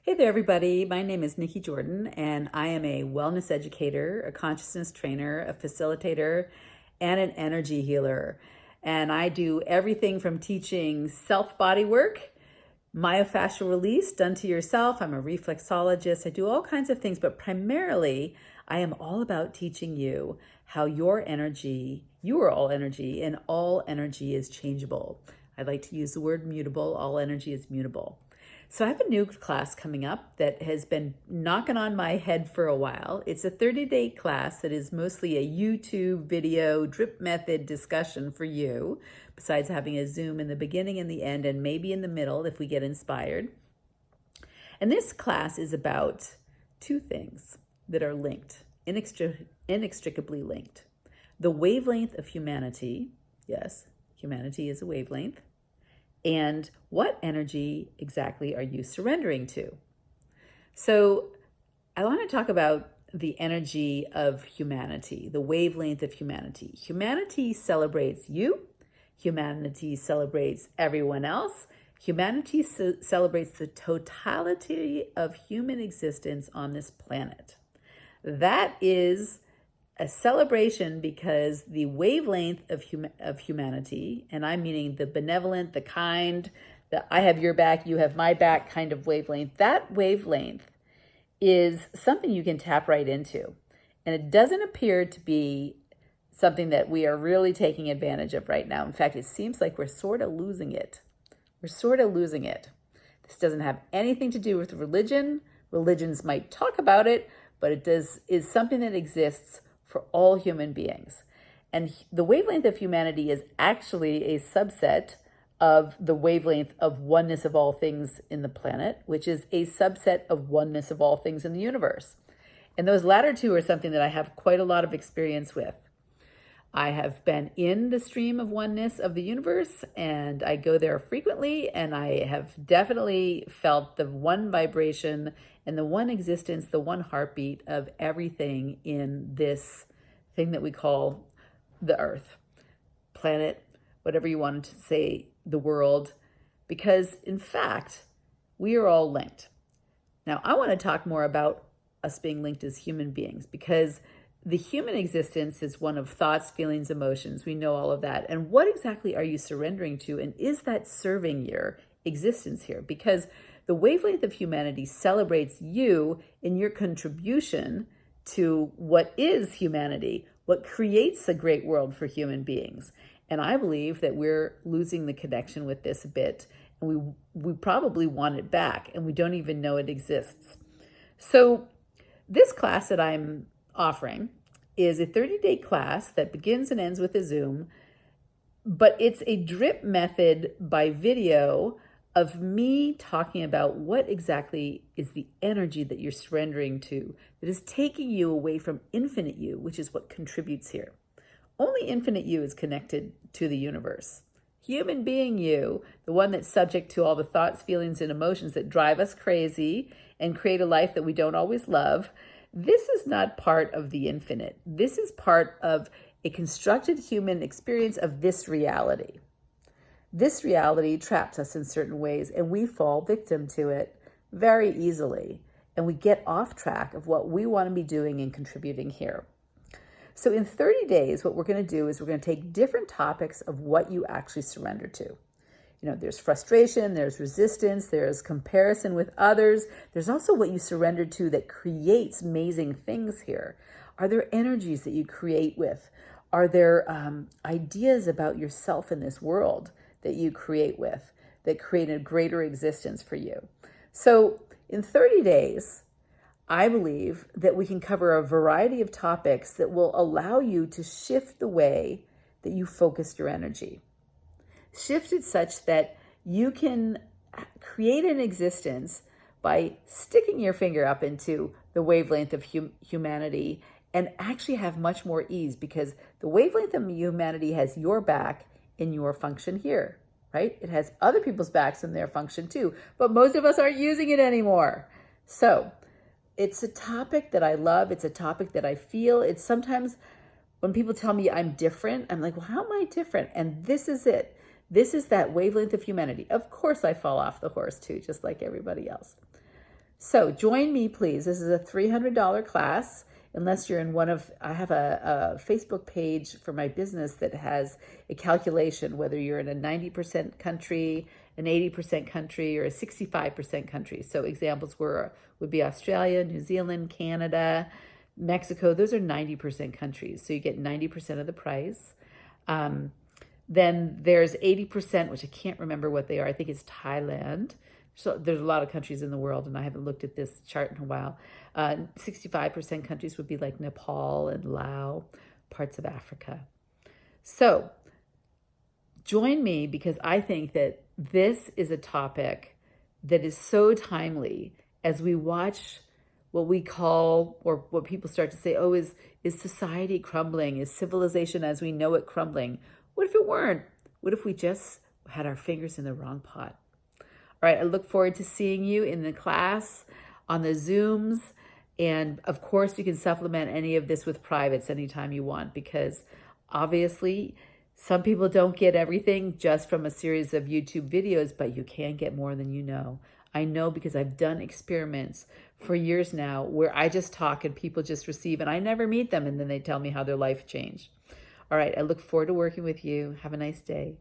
Hey there, everybody. My name is Nikki Jordan, and I am a wellness educator, a consciousness trainer, a facilitator, and an energy healer. And I do everything from teaching self body work, myofascial release done to yourself. I'm a reflexologist. I do all kinds of things, but primarily, I am all about teaching you how you are all energy, and all energy is changeable. I like to use the word mutable. All energy is mutable. So I have a new class coming up that has been knocking on my head for a while. It's a 30-day class that is mostly a YouTube video drip method discussion for you, besides having a Zoom in the beginning and the end and maybe in the middle if we get inspired. And this class is about two things that are linked, inextricably linked. The wavelength of humanity. Yes, humanity is a wavelength. And what energy exactly are you surrendering to? So I want to talk about the energy of humanity, the wavelength of humanity. Humanity celebrates you. Humanity celebrates everyone else. Humanity celebrates the totality of human existence on this planet. That is a celebration because the wavelength of humanity, and I'm meaning the benevolent, the kind, the I have your back, you have my back kind of wavelength, that wavelength is something you can tap right into. And it doesn't appear to be something that we are really taking advantage of right now. In fact, it seems like we're sort of losing it. We're sort of losing it. This doesn't have anything to do with religion. Religions might talk about it, but it is something that exists for all human beings. And the wavelength of humanity is actually a subset of the wavelength of oneness of all things in the planet, which is a subset of oneness of all things in the universe. And those latter two are something that I have quite a lot of experience with. I have been in the stream of oneness of the universe, and I go there frequently, and I have definitely felt the one vibration and the one existence, the one heartbeat of everything in this thing that we call the earth, planet, whatever you wanted to say, the world, because in fact, we are all linked. Now, I want to talk more about us being linked as human beings, because the human existence is one of thoughts, feelings, emotions. We know all of that. And what exactly are you surrendering to? And is that serving your existence here? Because the wavelength of humanity celebrates you in your contribution to what is humanity, what creates a great world for human beings. And I believe that we're losing the connection with this a bit. And we probably want it back, and we don't even know it exists. So this class that I'm offering is a 30-day class that begins and ends with a Zoom, but it's a drip method by video of me talking about what exactly is the energy that you're surrendering to that is taking you away from infinite you, which is what contributes here. Only infinite you is connected to the universe. Human being you, the one that's subject to all the thoughts, feelings, and emotions that drive us crazy and create a life that we don't always love, this is not part of the infinite. This is part of a constructed human experience of this reality. This reality traps us in certain ways, and we fall victim to it very easily. And we get off track of what we want to be doing and contributing here. So in 30 days, what we're going to do is we're going to take different topics of what you actually surrender to. You know, there's frustration, there's resistance, there's comparison with others. There's also what you surrender to that creates amazing things here. Are there energies that you create with? Are there ideas about yourself in this world that you create with that create a greater existence for you? So in 30 days, I believe that we can cover a variety of topics that will allow you to shift the way that you focus your energy. Shift it such that you can create an existence by sticking your finger up into the wavelength of humanity and actually have much more ease, because the wavelength of humanity has your back in your function here, right? It has other people's backs in their function too, but most of us aren't using it anymore. So it's a topic that I love. It's a topic that I feel. It's sometimes when people tell me I'm different, I'm like, well, how am I different? And this is it. This is that wavelength of humanity. Of course, I fall off the horse too, just like everybody else. So join me, please. This is a $300 class. Unless you're in I have a Facebook page for my business that has a calculation, whether you're in a 90% country, an 80% country, or a 65% country. So examples would be Australia, New Zealand, Canada, Mexico. Those are 90% countries. So you get 90% of the price. Then there's 80%, which I can't remember what they are. I think it's Thailand. So there's a lot of countries in the world, and I haven't looked at this chart in a while. 65% countries would be like Nepal and Laos, parts of Africa. So join me, because I think that this is a topic that is so timely as we watch what we call, or what people start to say, oh, is society crumbling? Is civilization as we know it crumbling? What if it weren't? What if we just had our fingers in the wrong pot? All right, I look forward to seeing you in the class, on the Zooms. And of course, you can supplement any of this with privates anytime you want, because obviously some people don't get everything just from a series of YouTube videos, but you can get more than you know. I know, because I've done experiments for years now where I just talk and people just receive, and I never meet them, and then they tell me how their life changed. All right, I look forward to working with you. Have a nice day.